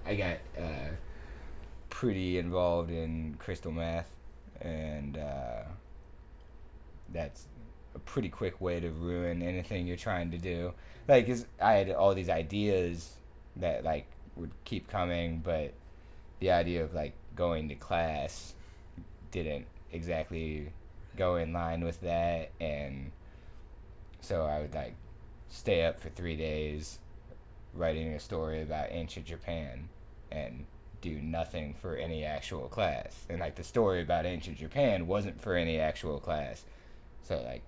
I got pretty involved in crystal meth, and that's a pretty quick way to ruin anything you're trying to do. Like, 'cause I had all these ideas that like would keep coming, but the idea of like going to class didn't exactly go in line with that, and so I would like stay up for 3 days writing a story about ancient Japan and do nothing for any actual class. And like the story about ancient Japan wasn't for any actual class. So like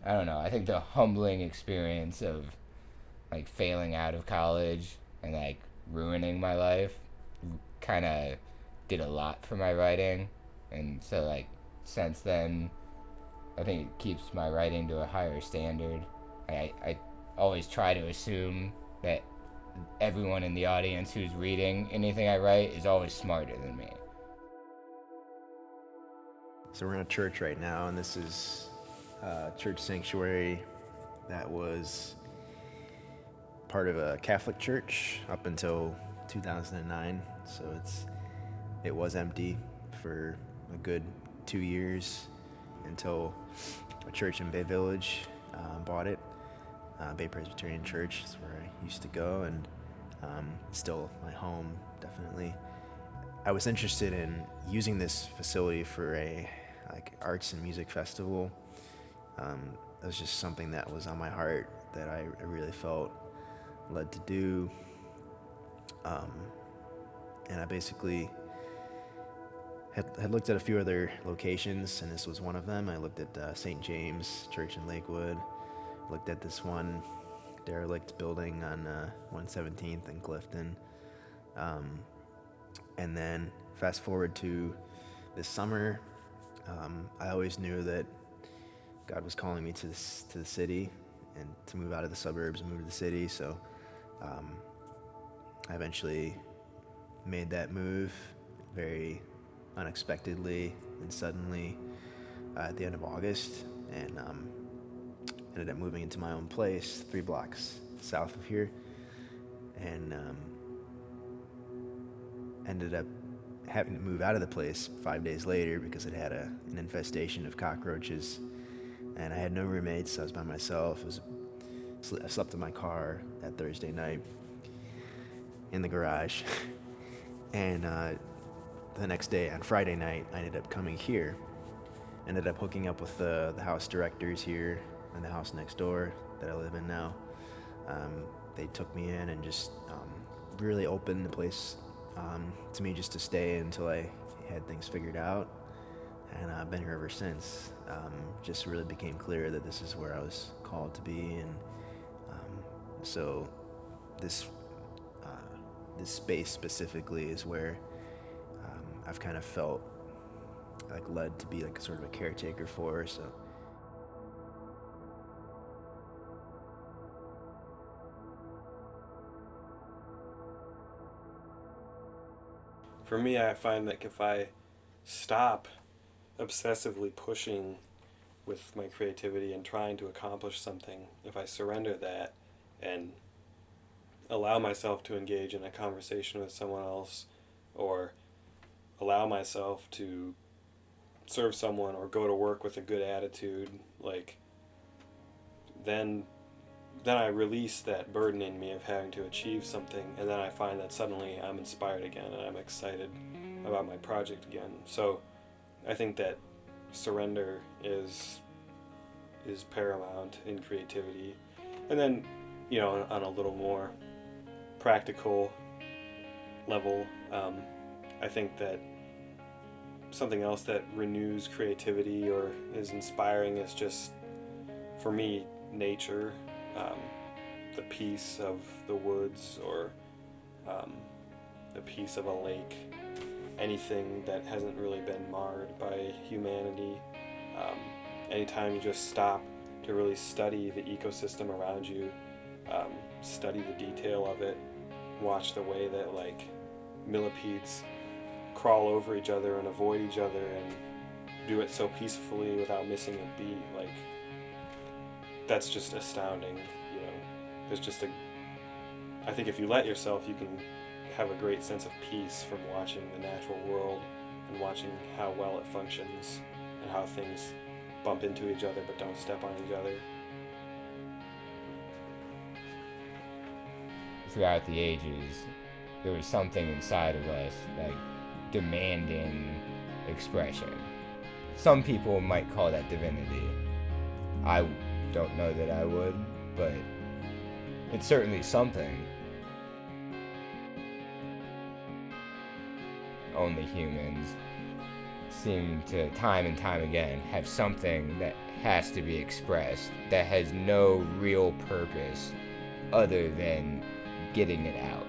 I don't know. I think the humbling experience of like failing out of college and like ruining my life kind of did a lot for my writing. And so like since then I think it keeps my writing to a higher standard. I always try to assume that everyone in the audience who's reading anything I write is always smarter than me. So we're in a church right now, and this is a church sanctuary that was part of a Catholic church up until 2009. So it was empty for a good 2 years until a church in Bay Village bought it. Bay Presbyterian Church is where I used to go, and still my home, definitely. I was interested in using this facility for a arts and music festival. It was just something that was on my heart that I really felt led to do. And I basically had looked at a few other locations, and this was one of them. I looked at St. James Church in Lakewood, looked at this one derelict building on 117th in Clifton. And then fast forward to this summer, I always knew that God was calling me to the city and to move out of the suburbs and move to the city. So I eventually made that move very unexpectedly and suddenly at the end of August, and ended up moving into my own place 3 blocks south of here, and ended up having to move out of the place 5 days later because it had an infestation of cockroaches, and I had no roommates. I was by myself. I slept in my car that Thursday night in the garage, and the next day, on Friday night, I ended up coming here. Ended up hooking up with the house directors here in the house next door that I live in now. They took me in and just really opened the place to me just to stay until I had things figured out. And I've been here ever since. Just really became clear that this is where I was called to be. And so this space specifically is where I've kind of felt like led to be like sort of a caretaker for. So For me, I find that if I stop obsessively pushing with my creativity and trying to accomplish something, if I surrender that and allow myself to engage in a conversation with someone else, or allow myself to serve someone or go to work with a good attitude, like then I release that burden in me of having to achieve something, and then I find that suddenly I'm inspired again and I'm excited about my project again. So I think that surrender is paramount in creativity. And then, on a little more practical level, I think that something else that renews creativity or is inspiring is just, for me, nature. The peace of the woods, or the peace of a lake, anything that hasn't really been marred by humanity. Anytime you just stop to really study the ecosystem around you, study the detail of it, watch the way that like millipedes crawl over each other and avoid each other and do it so peacefully without missing a beat, like that's just astounding. There's just I think if you let yourself, you can have a great sense of peace from watching the natural world and watching how well it functions and how things bump into each other but don't step on each other. Throughout the ages, there was something inside of us like demanding expression. Some people might call that divinity. I don't know that I would, but it's certainly something. Only humans seem to, time and time again, have something that has to be expressed that has no real purpose other than getting it out.